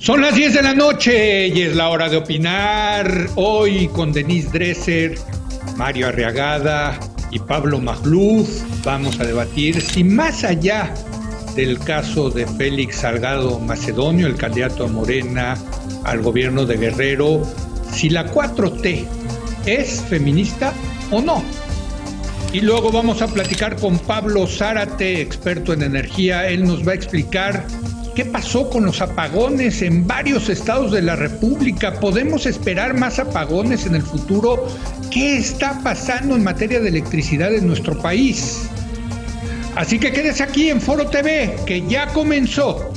Son las 10 de la noche y es la hora de opinar. Hoy con Denise Dresser, Mario Arriagada y Pablo Magluf vamos a debatir si más allá del caso de Félix Salgado Macedonio, el candidato a Morena al gobierno de Guerrero, si la 4T es feminista o no. Y luego vamos a platicar con Pablo Zárate, experto en energía. Él nos va a explicar qué pasó con los apagones en varios estados de la República. ¿Podemos esperar más apagones en el futuro? ¿Qué está pasando en materia de electricidad en nuestro país? Así que quédese aquí en Foro TV, que ya comenzó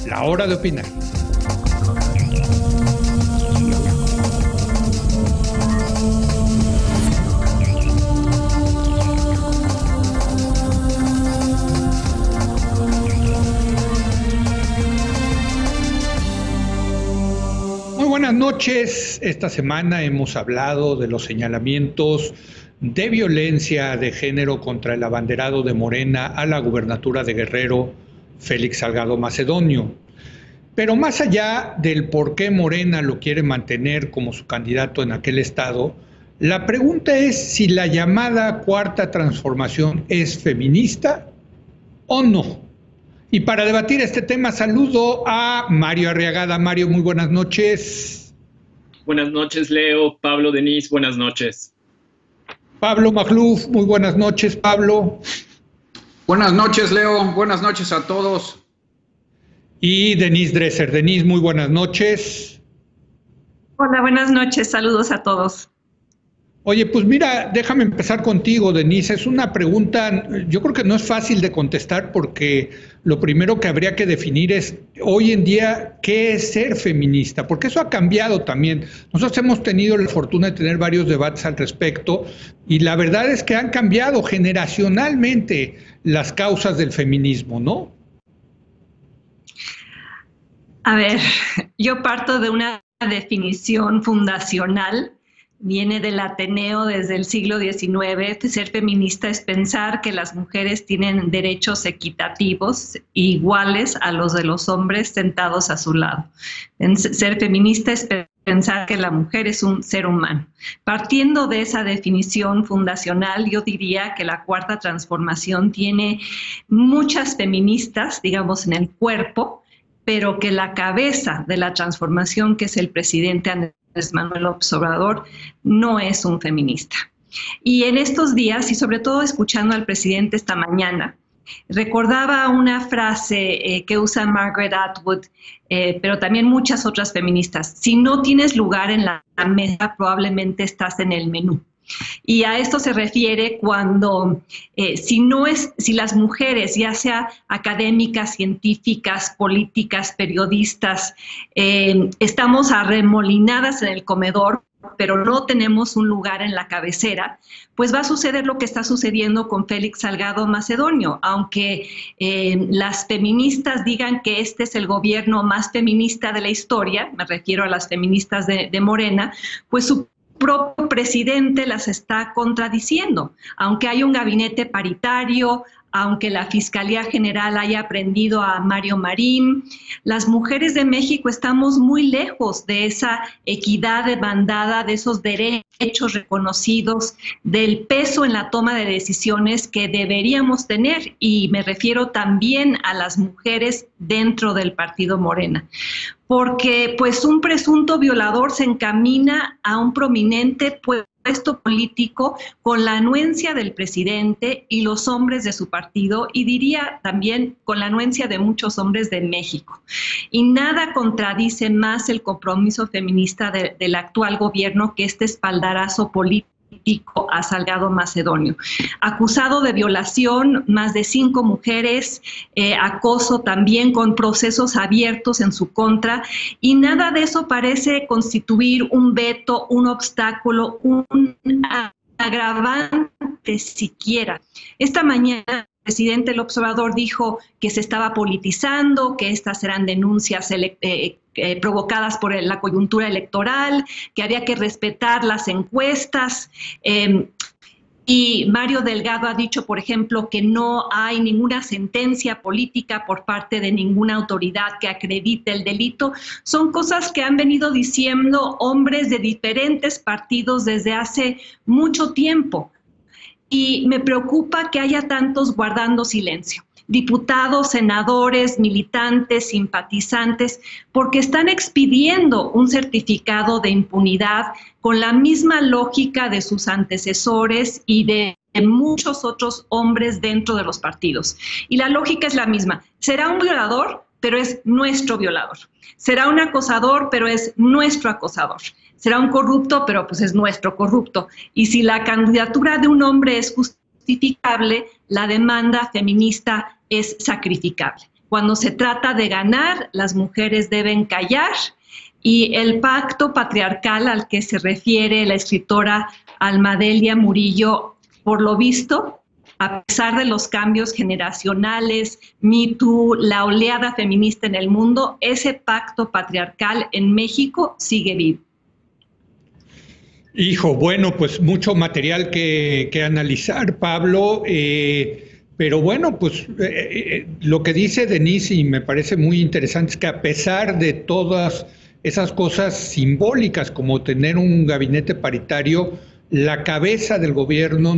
la hora de opinar. Buenas noches. Esta semana hemos hablado de los señalamientos de violencia de género contra el abanderado de Morena a la gubernatura de Guerrero, Félix Salgado Macedonio. Pero más allá del por qué Morena lo quiere mantener como su candidato en aquel estado, la pregunta es si la llamada Cuarta Transformación es feminista o no. Y para debatir este tema saludo a Mario Arriagada. Mario, muy buenas noches. Buenas noches, Leo. Pablo, Denise, buenas noches. Pablo Magluf, muy buenas noches, Pablo. Buenas noches, Leo. Buenas noches a todos. Y Denise Dresser. Denise, muy buenas noches. Hola, buenas noches. Saludos a todos. Oye, pues mira, déjame empezar contigo, Denise. Es una pregunta, yo creo que no es fácil de contestar porque lo primero que habría que definir es, hoy en día, ¿qué es ser feminista? Porque eso ha cambiado también. Nosotros hemos tenido la fortuna de tener varios debates al respecto y la verdad es que han cambiado generacionalmente las causas del feminismo, ¿no? A ver, yo parto de una definición fundacional. Viene del Ateneo desde el siglo XIX. Ser feminista es pensar que las mujeres tienen derechos equitativos iguales a los de los hombres sentados a su lado. Ser feminista es pensar que la mujer es un ser humano. Partiendo de esa definición fundacional, yo diría que la Cuarta Transformación tiene muchas feministas, digamos, en el cuerpo, pero que la cabeza de la transformación, que es el presidente Andrés Manuel López Obrador, no es un feminista. Y en estos días, y sobre todo escuchando al presidente esta mañana, recordaba una frase que usa Margaret Atwood, pero también muchas otras feministas: si no tienes lugar en la mesa, probablemente estás en el menú. Y a esto se refiere cuando si las mujeres, ya sea académicas, científicas, políticas, periodistas, estamos arremolinadas en el comedor, pero no tenemos un lugar en la cabecera, pues va a suceder lo que está sucediendo con Félix Salgado Macedonio. Aunque las feministas digan que este es el gobierno más feminista de la historia, me refiero a las feministas de Morena, pues su propio presidente las está contradiciendo. Aunque hay un gabinete paritario, aunque la Fiscalía General haya aprendido a Mario Marín, las mujeres de México estamos muy lejos de esa equidad demandada, de esos derechos reconocidos, del peso en la toma de decisiones que deberíamos tener, y me refiero también a las mujeres dentro del partido Morena. Porque pues un presunto violador se encamina a un prominente puesto político con la anuencia del presidente y los hombres de su partido, y diría también con la anuencia de muchos hombres de México. Y nada contradice más el compromiso feminista del actual gobierno que este espaldarazo político a Salgado Macedonio. Acusado de violación, más de 5 mujeres, acoso también, con procesos abiertos en su contra, y nada de eso parece constituir un veto, un obstáculo, un agravante siquiera. Esta mañana el presidente López Obrador dijo que se estaba politizando, que estas eran denuncias provocadas por la coyuntura electoral, que había que respetar las encuestas. Y Mario Delgado ha dicho, por ejemplo, que no hay ninguna sentencia política por parte de ninguna autoridad que acredite el delito. Son cosas que han venido diciendo hombres de diferentes partidos desde hace mucho tiempo. Y me preocupa que haya tantos guardando silencio. Diputados, senadores, militantes, simpatizantes, porque están expidiendo un certificado de impunidad con la misma lógica de sus antecesores y de muchos otros hombres dentro de los partidos. Y la lógica es la misma. Será un violador, pero es nuestro violador. Será un acosador, pero es nuestro acosador. Será un corrupto, pero pues es nuestro corrupto. Y si la candidatura de un hombre es justificable, la demanda feminista es sacrificable. Cuando se trata de ganar, las mujeres deben callar, y el pacto patriarcal al que se refiere la escritora Almadelia Murillo, por lo visto, a pesar de los cambios generacionales, Me Too, la oleada feminista en el mundo, ese pacto patriarcal en México sigue vivo. Hijo, bueno, pues mucho material que analizar, Pablo, pero bueno, pues lo que dice Denise, y me parece muy interesante, es que a pesar de todas esas cosas simbólicas como tener un gabinete paritario, la cabeza del gobierno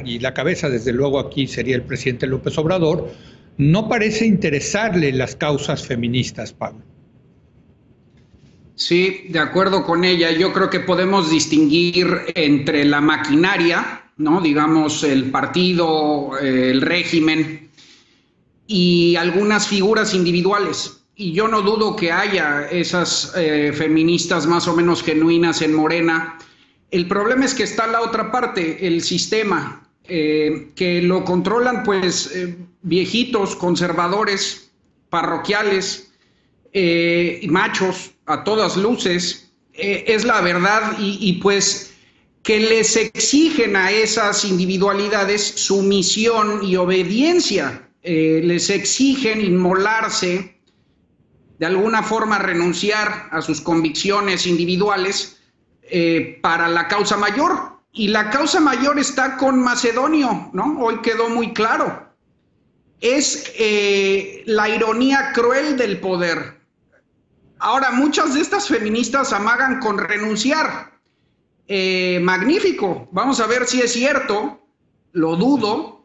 y la cabeza desde luego aquí sería el presidente López Obrador, no parece interesarle las causas feministas, Pablo. Sí, de acuerdo con ella. Yo creo que podemos distinguir entre la maquinaria, ¿no? Digamos, el partido, el régimen, y algunas figuras individuales. Y yo no dudo que haya esas feministas más o menos genuinas en Morena. El problema es que está la otra parte, el sistema, que lo controlan pues viejitos, conservadores, parroquiales, machos, a todas luces, es la verdad, y pues que les exigen a esas individualidades sumisión y obediencia, les exigen inmolarse, de alguna forma renunciar a sus convicciones individuales para la causa mayor. Y la causa mayor está con Macedonio, ¿no? Hoy quedó muy claro. Es la ironía cruel del poder. Ahora, muchas de estas feministas amagan con renunciar. Magnífico, vamos a ver si es cierto, lo dudo.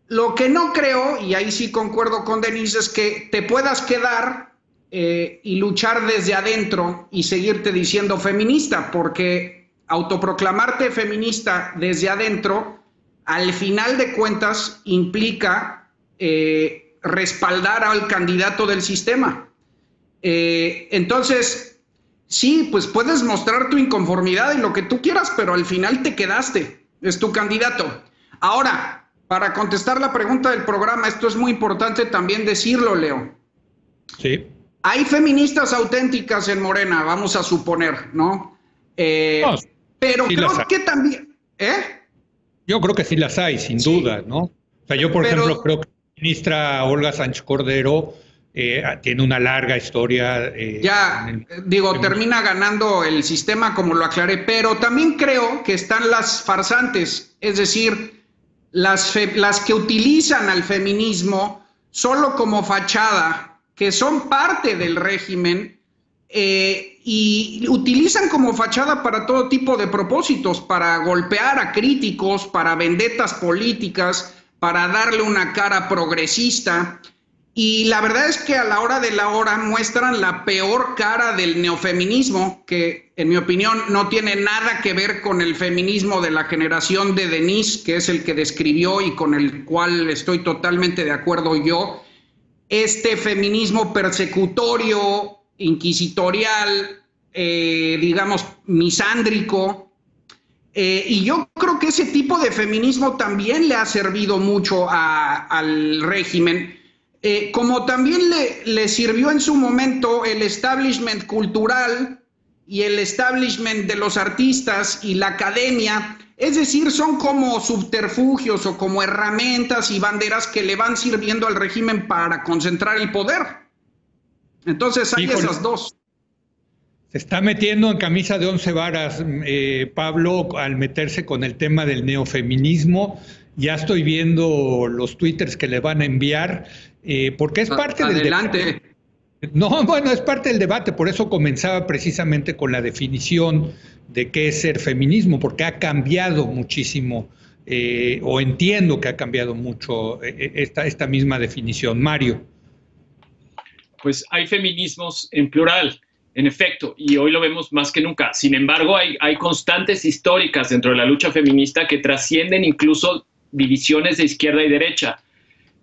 Lo que no creo, y ahí sí concuerdo con Denise, es que te puedas quedar y luchar desde adentro y seguirte diciendo feminista, porque autoproclamarte feminista desde adentro, al final de cuentas, implica respaldar al candidato del sistema. Entonces, sí, pues puedes mostrar tu inconformidad y lo que tú quieras, pero al final te quedaste, es tu candidato. Ahora, para contestar la pregunta del programa, esto es muy importante también decirlo, Leo. Sí. Hay feministas auténticas en Morena, vamos a suponer, ¿no? No, pero sí creo que también... Yo creo que sí las hay, sin duda, ¿no? O sea, yo, por ejemplo, creo que la ministra Olga Sánchez Cordero tiene una larga historia. Termina ganando el sistema, como lo aclaré, pero también creo que están las farsantes, es decir, las que utilizan al feminismo solo como fachada, que son parte del régimen y utilizan como fachada para todo tipo de propósitos, para golpear a críticos, para vendetas políticas, para darle una cara progresista. Y la verdad es que a la hora de la hora muestran la peor cara del neofeminismo, que en mi opinión no tiene nada que ver con el feminismo de la generación de Denise, que es el que describió y con el cual estoy totalmente de acuerdo yo. Este feminismo persecutorio, inquisitorial, digamos, misándrico. Y yo creo que ese tipo de feminismo también le ha servido mucho al régimen. Como también le sirvió en su momento el establishment cultural y el establishment de los artistas y la academia, es decir, son como subterfugios o como herramientas y banderas que le van sirviendo al régimen para concentrar el poder. Entonces hay esas dos. Se está metiendo en camisa de 11 varas, Pablo, al meterse con el tema del neofeminismo. Ya estoy viendo los twitters que le van a enviar, porque es parte del debate. No, bueno, es parte del debate, por eso comenzaba precisamente con la definición de qué es ser feminismo, porque ha cambiado muchísimo, o entiendo que ha cambiado mucho esta misma definición. Mario. Pues hay feminismos en plural, en efecto, y hoy lo vemos más que nunca. Sin embargo, hay constantes históricas dentro de la lucha feminista que trascienden incluso divisiones de izquierda y derecha.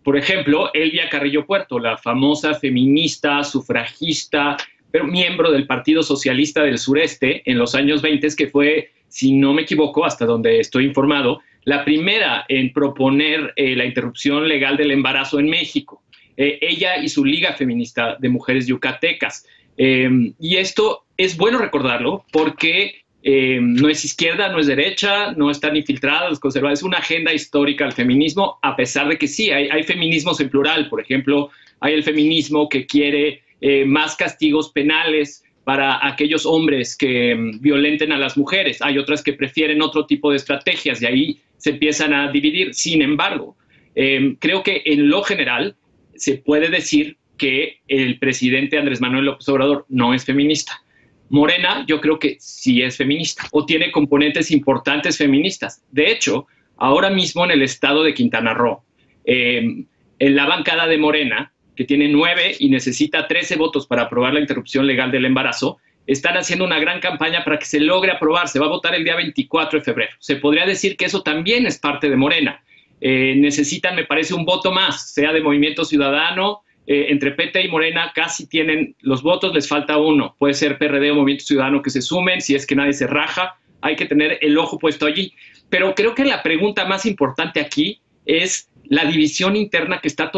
Por ejemplo, Elvia Carrillo Puerto, la famosa feminista, sufragista, pero miembro del Partido Socialista del Sureste en los años 20, que fue, si no me equivoco, hasta donde estoy informado, la primera en proponer la interrupción legal del embarazo en México. Ella y su Liga Feminista de Mujeres Yucatecas. Y esto es bueno recordarlo porque no es izquierda, no es derecha, no están infiltradas, conservadas. Es una agenda histórica del feminismo, a pesar de que sí, hay feminismos en plural. Por ejemplo, hay el feminismo que quiere más castigos penales para aquellos hombres que violenten a las mujeres. Hay otras que prefieren otro tipo de estrategias y ahí se empiezan a dividir. Sin embargo, creo que en lo general se puede decir que el presidente Andrés Manuel López Obrador no es feminista. Morena, yo creo que sí es feminista o tiene componentes importantes feministas. De hecho, ahora mismo en el estado de Quintana Roo, en la bancada de Morena, que tiene 9 y necesita 13 votos para aprobar la interrupción legal del embarazo, están haciendo una gran campaña para que se logre aprobar. Se va a votar el día 24 de febrero. Se podría decir que eso también es parte de Morena. Necesitan, me parece, un voto más, sea de Movimiento Ciudadano. Entre PT y Morena casi tienen los votos, les falta uno. Puede ser PRD o Movimiento Ciudadano que se sumen, si es que nadie se raja. Hay que tener el ojo puesto allí. Pero creo que la pregunta más importante aquí es la división interna que está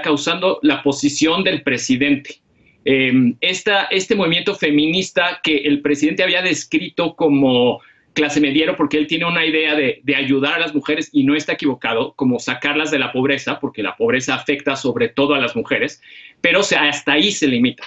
causando la posición del presidente. Este movimiento feminista que el presidente había descrito como clase mediero, porque él tiene una idea de ayudar a las mujeres y no está equivocado, como sacarlas de la pobreza, porque la pobreza afecta sobre todo a las mujeres, pero hasta ahí se limita,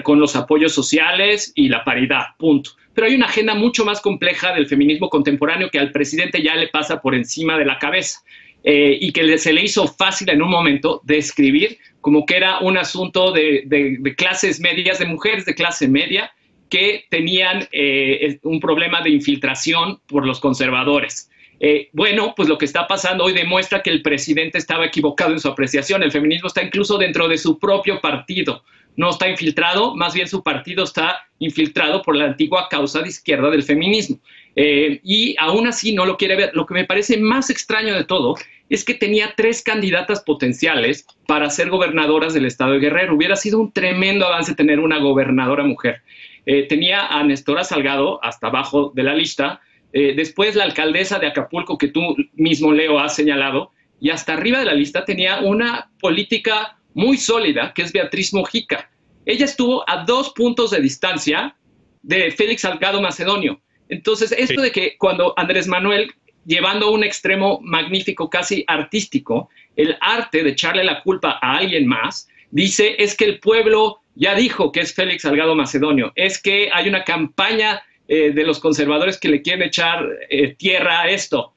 con los apoyos sociales y la paridad, punto. Pero hay una agenda mucho más compleja del feminismo contemporáneo que al presidente ya le pasa por encima de la cabeza, y que se le hizo fácil en un momento describir como que era un asunto de clases medias, de mujeres de clase media, que tenían un problema de infiltración por los conservadores. Bueno, pues lo que está pasando hoy demuestra que el presidente estaba equivocado en su apreciación. El feminismo está incluso dentro de su propio partido. No está infiltrado, más bien su partido está infiltrado por la antigua causa de izquierda del feminismo. Y aún así no lo quiere ver. Lo que me parece más extraño de todo es que tenía 3 candidatas potenciales para ser gobernadoras del estado de Guerrero. Hubiera sido un tremendo avance tener una gobernadora mujer. Tenía a Nestora Salgado hasta abajo de la lista, después la alcaldesa de Acapulco, que tú mismo, Leo, has señalado, y hasta arriba de la lista tenía una política muy sólida, que es Beatriz Mojica. Ella estuvo a 2 puntos de distancia de Félix Salgado Macedonio. Entonces, esto de que cuando Andrés Manuel, llevando a un extremo magnífico, casi artístico, el arte de echarle la culpa a alguien más, dice, es que el pueblo ya dijo que es Félix Salgado Macedonio, es que hay una campaña de los conservadores que le quieren echar tierra a esto.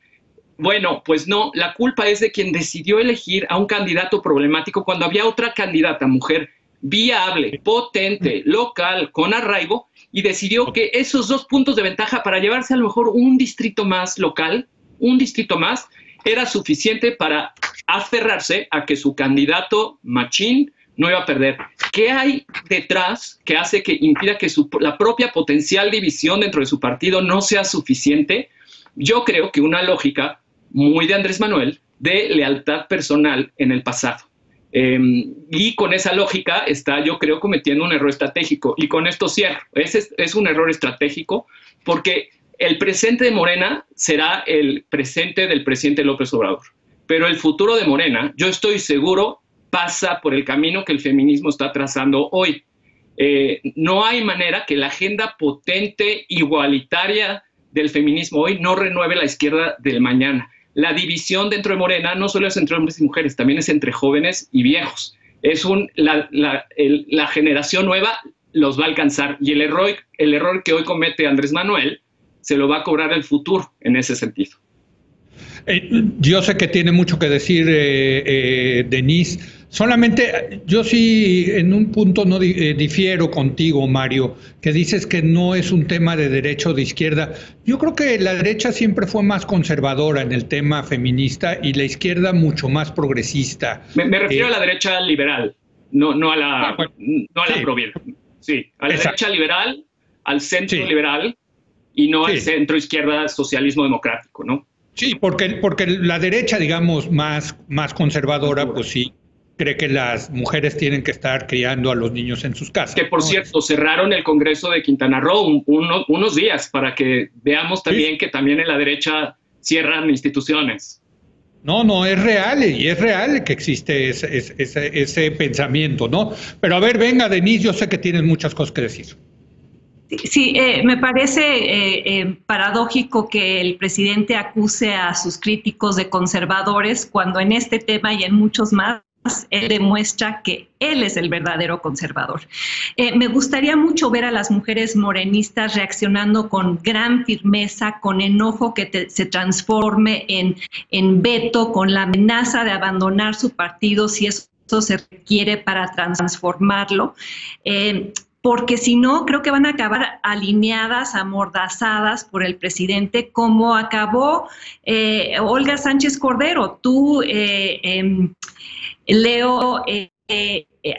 Bueno, pues no, la culpa es de quien decidió elegir a un candidato problemático cuando había otra candidata, mujer, viable, potente, local, con arraigo, y decidió que esos 2 puntos de ventaja para llevarse a lo mejor un distrito más local, un distrito más, era suficiente para aferrarse a que su candidato machín no iba a perder. ¿Qué hay detrás que hace que impida que la propia potencial división dentro de su partido no sea suficiente? Yo creo que una lógica muy de Andrés Manuel de lealtad personal en el pasado. Y con esa lógica está, yo creo, cometiendo un error estratégico. Y con esto cierro. Ese es un error estratégico porque el presente de Morena será el presente del presidente López Obrador. Pero el futuro de Morena, yo estoy seguro, pasa por el camino que el feminismo está trazando hoy. No hay manera que la agenda potente, igualitaria del feminismo hoy no renueve la izquierda del mañana. La división dentro de Morena no solo es entre hombres y mujeres, también es entre jóvenes y viejos. Es la generación nueva los va a alcanzar. Y el error que hoy comete Andrés Manuel se lo va a cobrar el futuro en ese sentido. Yo sé que tiene mucho que decir Denise. Solamente yo sí en un punto no difiero contigo, Mario, que dices que no es un tema de derecha o de izquierda. Yo creo que la derecha siempre fue más conservadora en el tema feminista y la izquierda mucho más progresista. Me refiero a la derecha liberal, no a la sí. provida. Sí, a la Exacto. derecha liberal, al centro Sí. liberal y no Sí. al centro izquierda socialismo democrático, ¿no? Sí, porque la derecha, digamos, más conservadora, pues sí, cree que las mujeres tienen que estar criando a los niños en sus casas. Que, por cierto, cerraron el Congreso de Quintana Roo unos días para que veamos también que también en la derecha cierran instituciones. No, es real que existe ese pensamiento, ¿no? Pero a ver, venga, Denise, yo sé que tienes muchas cosas que decir. Sí, me parece paradójico que el presidente acuse a sus críticos de conservadores cuando en este tema y en muchos más él demuestra que él es el verdadero conservador. Me gustaría mucho ver a las mujeres morenistas reaccionando con gran firmeza, con enojo que se transforme en veto, con la amenaza de abandonar su partido si eso se requiere para transformarlo. Porque si no, creo que van a acabar alineadas, amordazadas por el presidente, como acabó Olga Sánchez Cordero. Tú, Leo,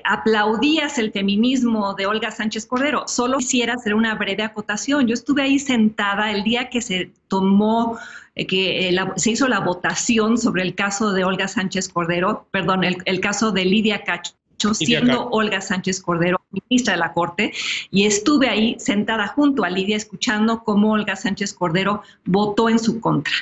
aplaudías el feminismo de Olga Sánchez Cordero. Solo quisiera hacer una breve acotación. Yo estuve ahí sentada el día que se tomó, se hizo la votación sobre el caso de Olga Sánchez Cordero, perdón, el caso de Lidia Cacho, siendo Olga Sánchez Cordero ministra de la Corte, y estuve ahí sentada junto a Lidia escuchando cómo Olga Sánchez Cordero votó en su contra.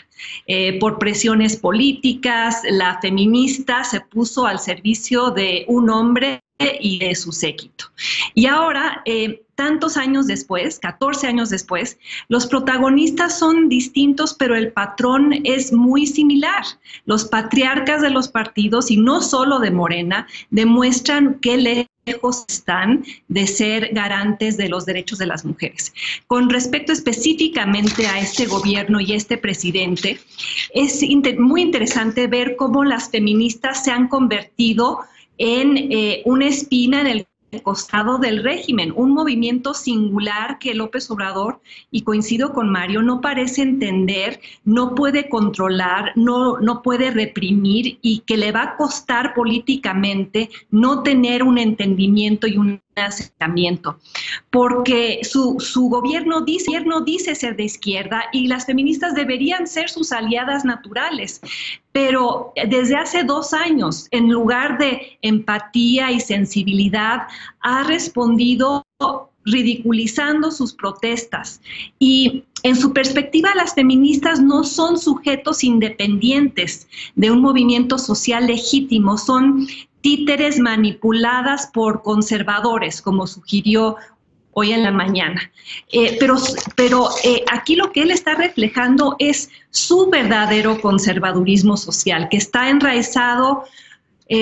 Por presiones políticas, la feminista se puso al servicio de un hombre y de su séquito. Y ahora, tantos años después, 14 años después, los protagonistas son distintos, pero el patrón es muy similar. Los patriarcas de los partidos, y no solo de Morena, demuestran que lejos están de ser garantes de los derechos de las mujeres. Con respecto específicamente a este gobierno y este presidente, es muy interesante ver cómo las feministas se han convertido en una espina en el costado del régimen, un movimiento singular que López Obrador, y coincido con Mario, no parece entender, no puede controlar, no puede reprimir, y que le va a costar políticamente no tener un entendimiento y un acercamiento, porque su gobierno dice ser de izquierda y las feministas deberían ser sus aliadas naturales, pero desde hace 2 años, en lugar de empatía y sensibilidad, ha respondido ridiculizando sus protestas. Y en su perspectiva, las feministas no son sujetos independientes de un movimiento social legítimo, son títeres manipuladas por conservadores, como sugirió hoy en la mañana. Pero aquí lo que él está reflejando es su verdadero conservadurismo social, que está enraizado,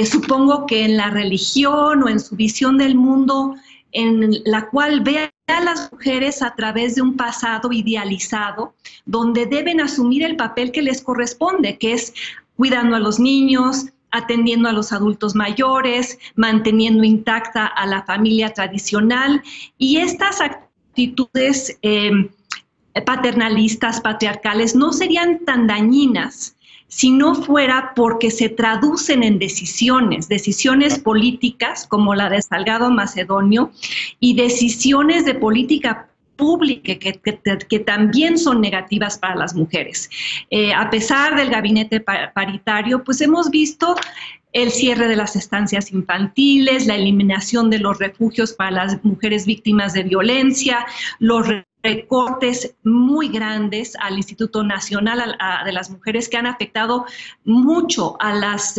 supongo que en la religión o en su visión del mundo, en la cual ve a las mujeres a través de un pasado idealizado, donde deben asumir el papel que les corresponde, que es cuidando a los niños, atendiendo a los adultos mayores, manteniendo intacta a la familia tradicional, y estas actitudes paternalistas, patriarcales, no serían tan dañinas si no fuera porque se traducen en decisiones políticas como la de Salgado Macedonio y decisiones de política pública que también son negativas para las mujeres. A pesar del gabinete paritario, pues hemos visto el cierre de las estancias infantiles, la eliminación de los refugios para las mujeres víctimas de violencia, los recortes muy grandes al Instituto Nacional de las Mujeres que han afectado mucho a las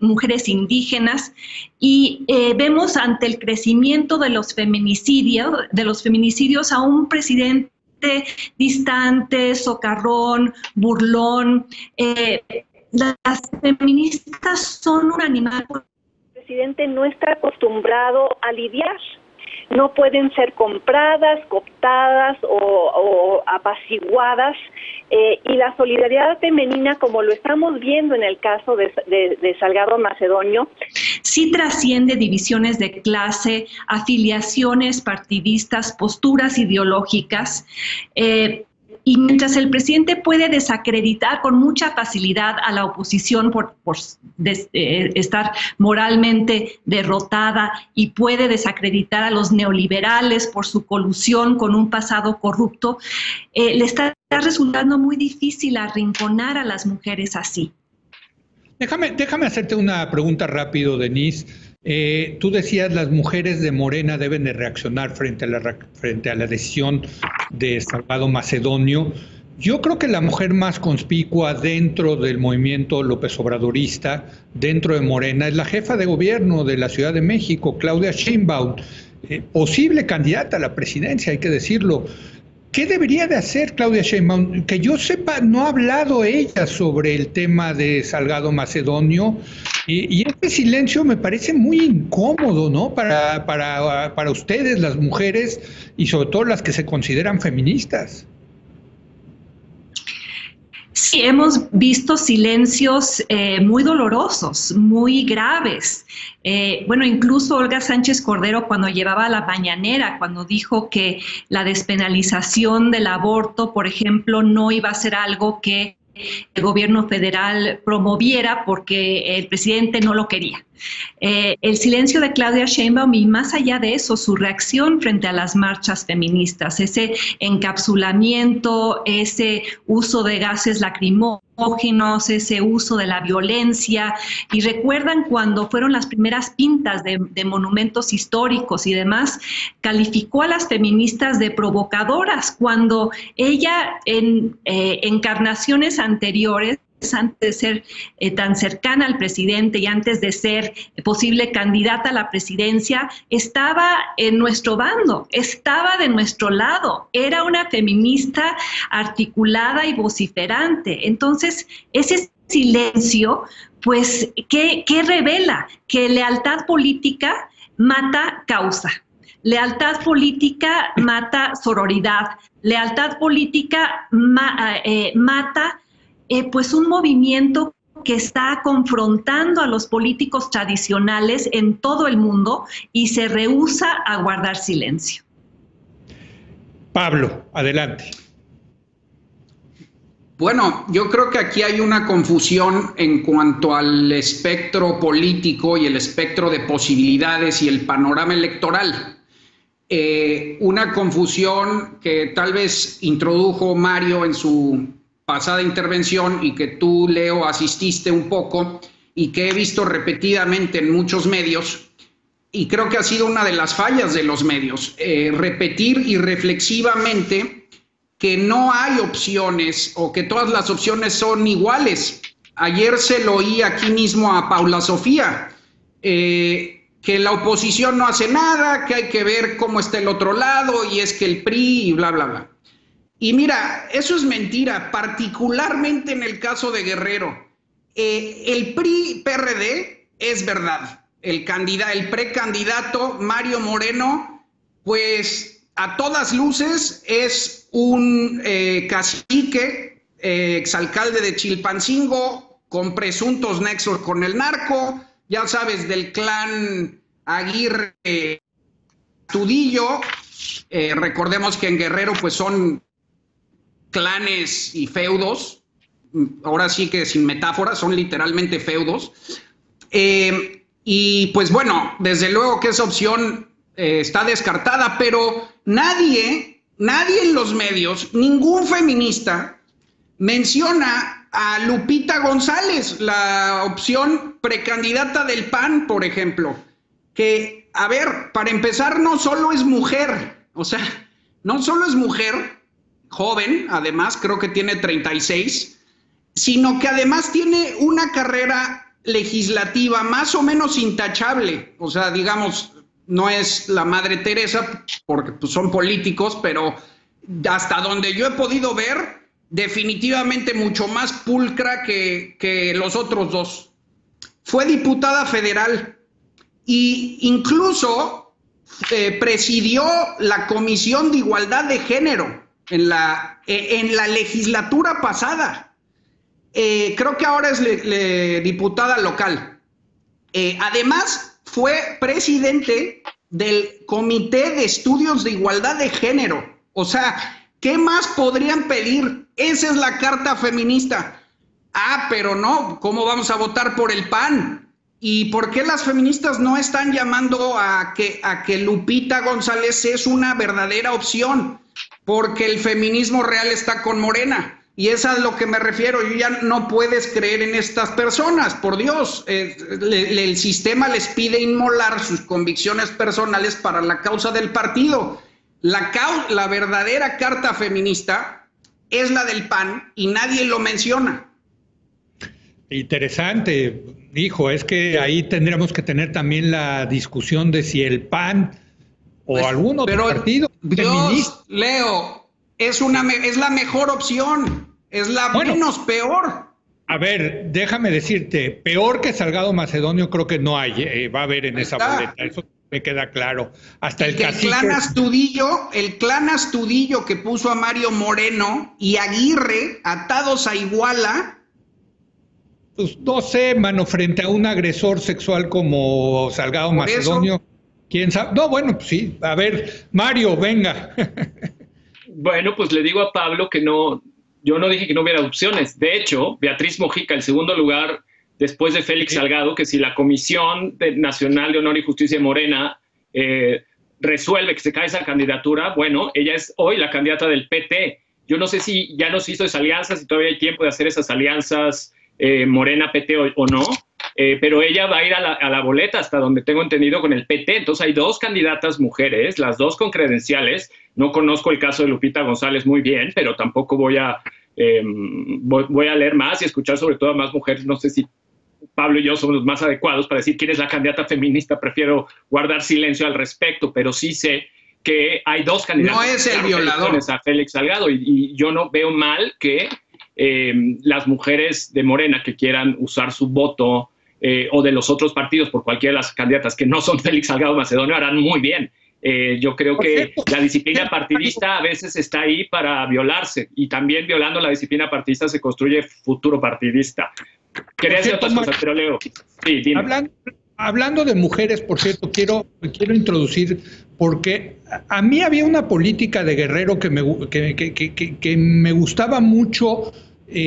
mujeres indígenas, y vemos ante el crecimiento de los feminicidios a un presidente distante, socarrón, burlón. Las feministas son un animal. El presidente no está acostumbrado a lidiar no pueden ser compradas, cooptadas o apaciguadas, y la solidaridad femenina, como lo estamos viendo en el caso de Salgado Macedonio, sí trasciende divisiones de clase, afiliaciones partidistas, posturas ideológicas. Y mientras el presidente puede desacreditar con mucha facilidad a la oposición por estar moralmente derrotada, y puede desacreditar a los neoliberales por su colusión con un pasado corrupto, le está resultando muy difícil arrinconar a las mujeres así. Déjame hacerte una pregunta rápido, Denise. Tú decías, las mujeres de Morena deben de reaccionar frente a la decisión de Salgado Macedonio. Yo creo que la mujer más conspicua dentro del movimiento López Obradorista, dentro de Morena, es la jefa de gobierno de la Ciudad de México, Claudia Sheinbaum, posible candidata a la presidencia, hay que decirlo. ¿Qué debería de hacer Claudia Sheinbaum? Que yo sepa, no ha hablado ella sobre el tema de Salgado Macedonio, y este silencio me parece muy incómodo, ¿no? Para ustedes, las mujeres, y sobre todo las que se consideran feministas. Sí, hemos visto silencios muy dolorosos, muy graves. Bueno, incluso Olga Sánchez Cordero, cuando llevaba la mañanera, cuando dijo que la despenalización del aborto, por ejemplo, no iba a ser algo que el gobierno federal promoviera porque el presidente no lo quería. El silencio de Claudia Sheinbaum, y más allá de eso, su reacción frente a las marchas feministas, ese encapsulamiento, ese uso de gases lacrimógenos, ese uso de la violencia. Y recuerdan cuando fueron las primeras pintas de monumentos históricos y demás, calificó a las feministas de provocadoras, cuando ella en encarnaciones anteriores, antes de ser tan cercana al presidente y antes de ser posible candidata a la presidencia, estaba en nuestro bando, estaba de nuestro lado, era una feminista articulada y vociferante. Entonces, ese silencio, pues, ¿qué revela? Que lealtad política mata causa. Lealtad política mata sororidad. Lealtad política mata pues un movimiento que está confrontando a los políticos tradicionales en todo el mundo y se rehúsa a guardar silencio. Pablo, adelante. Bueno, yo creo que aquí hay una confusión en cuanto al espectro político y el espectro de posibilidades y el panorama electoral. Una confusión que tal vez introdujo Mario en su pasada intervención y que tú, Leo, asististe un poco y que he visto repetidamente en muchos medios, y creo que ha sido una de las fallas de los medios, repetir irreflexivamente que no hay opciones o que todas las opciones son iguales. Ayer se lo oí aquí mismo a Paula Sofía, que la oposición no hace nada, que hay que ver cómo está el otro lado, y es que el PRI y bla, bla, bla. Y mira, eso es mentira, particularmente en el caso de Guerrero. El PRI-PRD es verdad. El precandidato Mario Moreno, pues a todas luces es un cacique, exalcalde de Chilpancingo, con presuntos nexos con el narco, ya sabes, del clan Aguirre Tudillo. Recordemos que en Guerrero pues son clanes y feudos, ahora sí que sin metáforas, son literalmente feudos, y pues bueno, desde luego que esa opción está descartada, pero nadie en los medios, ningún feminista menciona a Lupita González, la opción precandidata del PAN, por ejemplo, que, a ver, para empezar, no solo es mujer, joven, además, creo que tiene 36, sino que además tiene una carrera legislativa más o menos intachable. O sea, digamos, no es la Madre Teresa, porque pues, son políticos, pero hasta donde yo he podido ver, definitivamente mucho más pulcra que los otros dos. Fue diputada federal e incluso presidió la Comisión de Igualdad de Género en la legislatura pasada. Creo que ahora es diputada local. Además, fue presidente del Comité de Estudios de Igualdad de Género. O sea, ¿qué más podrían pedir? Esa es la carta feminista. Ah, pero no, ¿cómo vamos a votar por el PAN? ¿Y por qué las feministas no están llamando a que Lupita González es una verdadera opción? Porque el feminismo real está con Morena. Y es a lo que me refiero. Yo ya no puedes creer en estas personas, por Dios. El sistema les pide inmolar sus convicciones personales para la causa del partido. La verdadera carta feminista es la del PAN y nadie lo menciona. Interesante, hijo, es que ahí tendríamos que tener también la discusión de si el PAN o algún otro partido feminista. Leo, es la mejor opción, es la menos peor. A ver, déjame decirte, peor que Salgado Macedonio creo que no hay, va a haber en esa boleta, eso me queda claro. Hasta el clan Astudillo que puso a Mario Moreno y Aguirre atados a Iguala. Pues no sé, mano, frente a un agresor sexual como Salgado Macedonio, eso, ¿quién sabe? No, bueno, pues sí, a ver, Mario, venga. Bueno, pues le digo a Pablo que no, yo no dije que no hubiera opciones. De hecho, Beatriz Mojica, el segundo lugar después de Félix Salgado, que si la Comisión Nacional de Honor y Justicia de Morena resuelve que se cae esa candidatura, bueno, ella es hoy la candidata del PT. Yo no sé si ya nos hizo esas alianzas, si todavía hay tiempo de hacer esas alianzas Morena, PT o no, pero ella va a ir a la boleta, hasta donde tengo entendido, con el PT. Entonces hay dos candidatas mujeres, las dos con credenciales. No conozco el caso de Lupita González muy bien, pero tampoco voy a leer más y escuchar sobre todo a más mujeres. No sé si Pablo y yo somos los más adecuados para decir quién es la candidata feminista. Prefiero guardar silencio al respecto, pero sí sé que hay dos candidatas. No es el violador. A Félix Salgado, y yo no veo mal que las mujeres de Morena que quieran usar su voto o de los otros partidos por cualquiera de las candidatas que no son Félix Salgado Macedonio harán muy bien. Yo creo que la disciplina partidista a veces está ahí para violarse, y también violando la disciplina partidista se construye futuro partidista. Quería decir otras cosas, pero Leo, sí, dime. Hablando de mujeres, por cierto, quiero introducir, porque a mí había una política de Guerrero que me gustaba mucho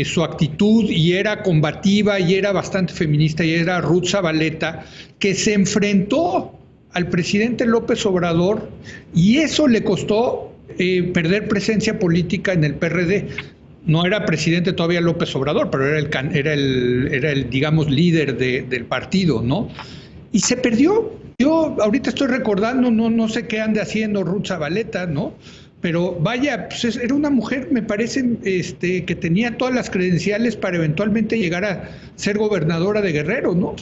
su actitud, y era combativa y era bastante feminista, y era Ruth Zabaleta, que se enfrentó al presidente López Obrador, y eso le costó perder presencia política en el PRD. No era presidente todavía López Obrador, pero era el digamos, líder del partido, ¿no? Y se perdió. Yo ahorita estoy recordando, no sé qué ande haciendo Ruth Zabaleta, ¿no? Pero vaya, pues era una mujer, me parece, que tenía todas las credenciales para eventualmente llegar a ser gobernadora de Guerrero, ¿no?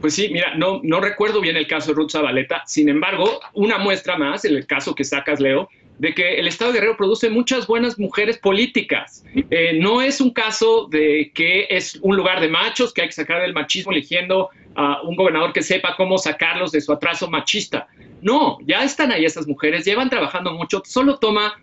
Pues sí, mira, no recuerdo bien el caso de Ruth Zabaleta. Sin embargo, una muestra más, el caso que sacas, Leo, de que el Estado de Guerrero produce muchas buenas mujeres políticas. No es un caso de que es un lugar de machos, que hay que sacar del machismo eligiendo a un gobernador que sepa cómo sacarlos de su atraso machista. No, ya están ahí esas mujeres, llevan trabajando mucho, solo toma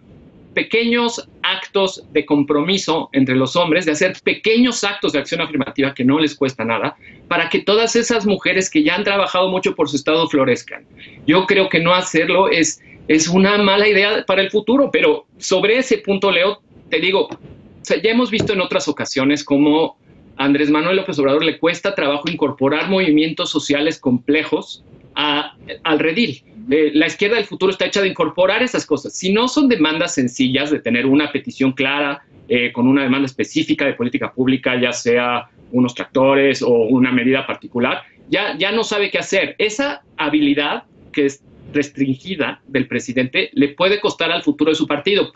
pequeños actos de compromiso entre los hombres, de hacer pequeños actos de acción afirmativa que no les cuesta nada, para que todas esas mujeres que ya han trabajado mucho por su estado florezcan. Yo creo que no hacerlo es una mala idea para el futuro, pero sobre ese punto, Leo, te digo, o sea, ya hemos visto en otras ocasiones cómo a Andrés Manuel López Obrador le cuesta trabajo incorporar movimientos sociales complejos al redil. La izquierda del futuro está hecha de incorporar esas cosas. Si no son demandas sencillas de tener una petición clara, con una demanda específica de política pública, ya sea unos tractores o una medida particular, ya no sabe qué hacer. Esa habilidad que es restringida del presidente le puede costar al futuro de su partido.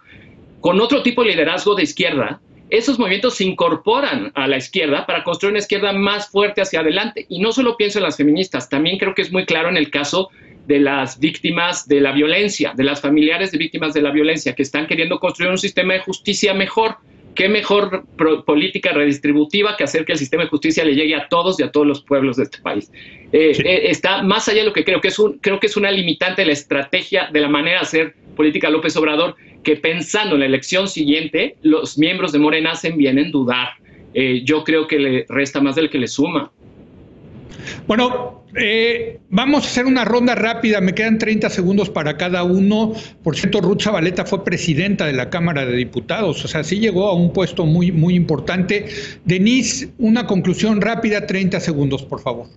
Con otro tipo de liderazgo de izquierda, esos movimientos se incorporan a la izquierda para construir una izquierda más fuerte hacia adelante. Y no solo pienso en las feministas, también creo que es muy claro en el caso de las víctimas de la violencia, de las familiares de víctimas de la violencia, que están queriendo construir un sistema de justicia mejor, qué mejor política redistributiva que hacer que el sistema de justicia le llegue a todos y a todos los pueblos de este país. Está más allá de lo que creo que es una limitante de la estrategia, de la manera de hacer política López Obrador, que pensando en la elección siguiente, los miembros de Morena hacen bien en dudar. Yo creo que le resta más del que le suma. Bueno, vamos a hacer una ronda rápida, me quedan 30 segundos para cada uno. Por cierto, Ruth Zabaleta fue presidenta de la Cámara de Diputados, o sea, sí llegó a un puesto muy, muy importante. Denise, una conclusión rápida, 30 segundos, por favor.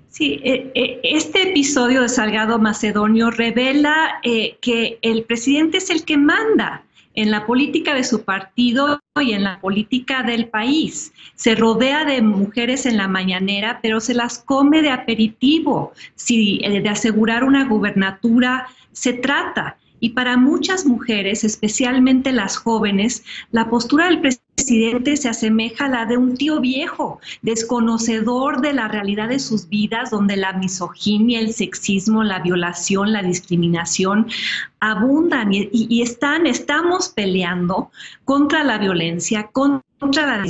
Sí, este episodio de Salgado Macedonio revela que el presidente es el que manda en la política de su partido y en la política del país. Se rodea de mujeres en la mañanera, pero se las come de aperitivo. Si de asegurar una gubernatura se trata. Y para muchas mujeres, especialmente las jóvenes, la postura del presidente se asemeja a la de un tío viejo, desconocedor de la realidad de sus vidas, donde la misoginia, el sexismo, la violación, la discriminación abundan y estamos peleando contra la violencia, contra la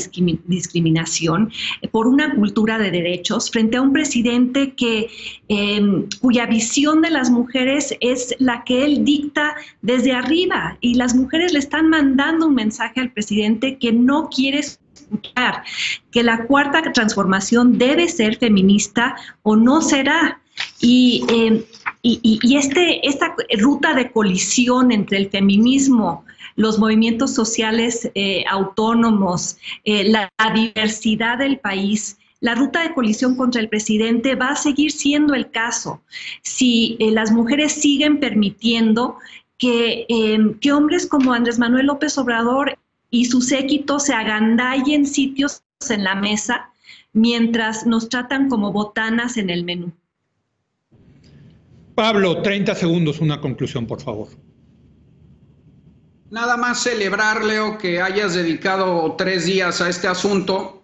discriminación, por una cultura de derechos, frente a un presidente cuya visión de las mujeres es la que él dicta desde arriba, y las mujeres le están mandando un mensaje al presidente que no quiere escuchar, que la cuarta transformación debe ser feminista o no será. Y esta ruta de colisión entre el feminismo, los movimientos sociales autónomos, la diversidad del país, la ruta de colisión contra el presidente va a seguir siendo el caso si las mujeres siguen permitiendo que hombres como Andrés Manuel López Obrador y su séquito se agandallen sitios en la mesa mientras nos tratan como botanas en el menú. Pablo, 30 segundos, una conclusión, por favor. Nada más celebrar, Leo, que hayas dedicado 3 días a este asunto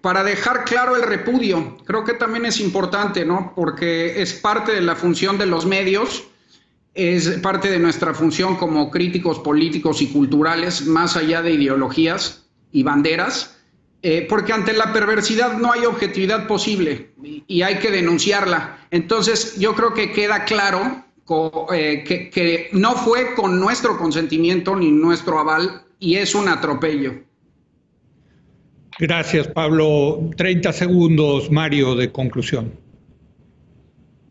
para dejar claro el repudio. Creo que también es importante, ¿no? Porque es parte de la función de los medios, es parte de nuestra función como críticos políticos y culturales, más allá de ideologías y banderas, porque ante la perversidad no hay objetividad posible y hay que denunciarla. Entonces, yo creo que queda claro que no fue con nuestro consentimiento ni nuestro aval, y es un atropello. Gracias, Pablo. 30 segundos, Mario, de conclusión.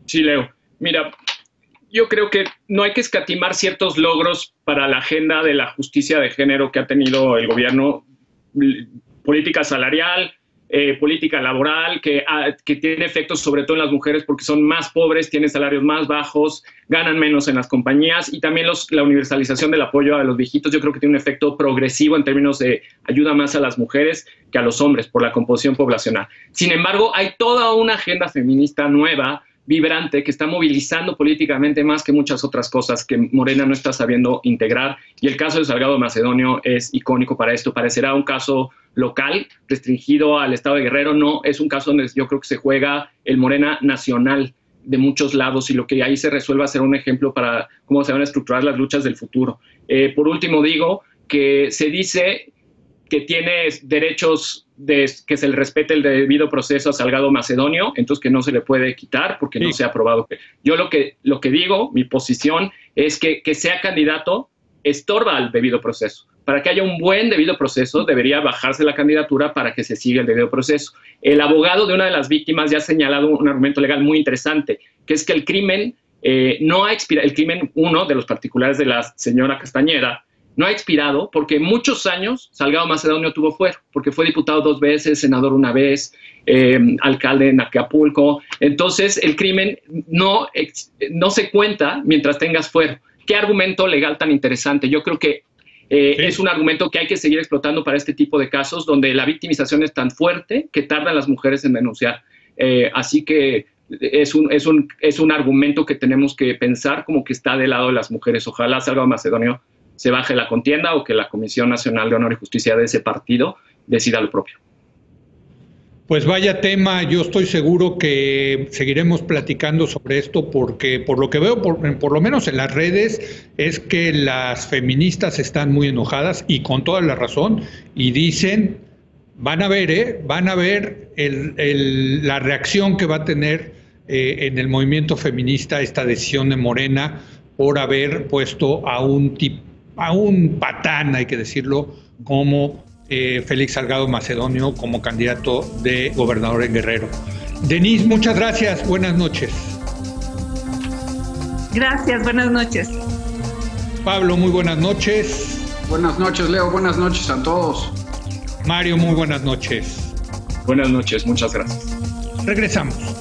Sí, Leo. Mira, yo creo que no hay que escatimar ciertos logros para la agenda de la justicia de género que ha tenido el gobierno, política salarial, política laboral, que tiene efectos sobre todo en las mujeres porque son más pobres, tienen salarios más bajos, ganan menos en las compañías, y también la universalización del apoyo a los viejitos. Yo creo que tiene un efecto progresivo en términos de ayuda más a las mujeres que a los hombres por la composición poblacional. Sin embargo, hay toda una agenda feminista nueva, vibrante, que está movilizando políticamente más que muchas otras cosas que Morena no está sabiendo integrar, y el caso de Salgado Macedonio es icónico para esto. Parecerá un caso local, restringido al estado de Guerrero, no, es un caso donde yo creo que se juega el Morena nacional de muchos lados, y lo que ahí se resuelva será un ejemplo para cómo se van a estructurar las luchas del futuro. Por último, digo que se dice que tiene derechos que se le respete el debido proceso a Salgado Macedonio, entonces que no se le puede quitar porque no se ha aprobado. Yo lo que digo, mi posición, es que sea candidato estorba al debido proceso. Para que haya un buen debido proceso, debería bajarse la candidatura para que se siga el debido proceso. El abogado de una de las víctimas ya ha señalado un argumento legal muy interesante, que es que el crimen no ha expirado, el crimen, uno de los particulares de la señora Castañeda, no ha expirado porque muchos años Salgado Macedonio tuvo fuero, porque fue diputado 2 veces, senador 1 vez, alcalde en Acapulco. Entonces, el crimen no se cuenta mientras tengas fuero. ¿Qué argumento legal tan interesante? Yo creo que es un argumento que hay que seguir explotando para este tipo de casos donde la victimización es tan fuerte que tardan las mujeres en denunciar. Así que es un argumento que tenemos que pensar como que está del lado de las mujeres. Ojalá Salgado Macedonio se baje la contienda o que la Comisión Nacional de Honor y Justicia de ese partido decida lo propio. Pues vaya tema, yo estoy seguro que seguiremos platicando sobre esto porque por lo que veo, por lo menos en las redes, es que las feministas están muy enojadas y con toda la razón y dicen, van a ver la reacción que va a tener en el movimiento feminista esta decisión de Morena por haber puesto a un patán, hay que decirlo, como Félix Salgado Macedonio como candidato de gobernador en Guerrero. Denise, muchas gracias. Buenas noches. Gracias, buenas noches. Pablo, muy buenas noches. Buenas noches, Leo. Buenas noches a todos. Mario, muy buenas noches. Buenas noches, muchas gracias. Regresamos.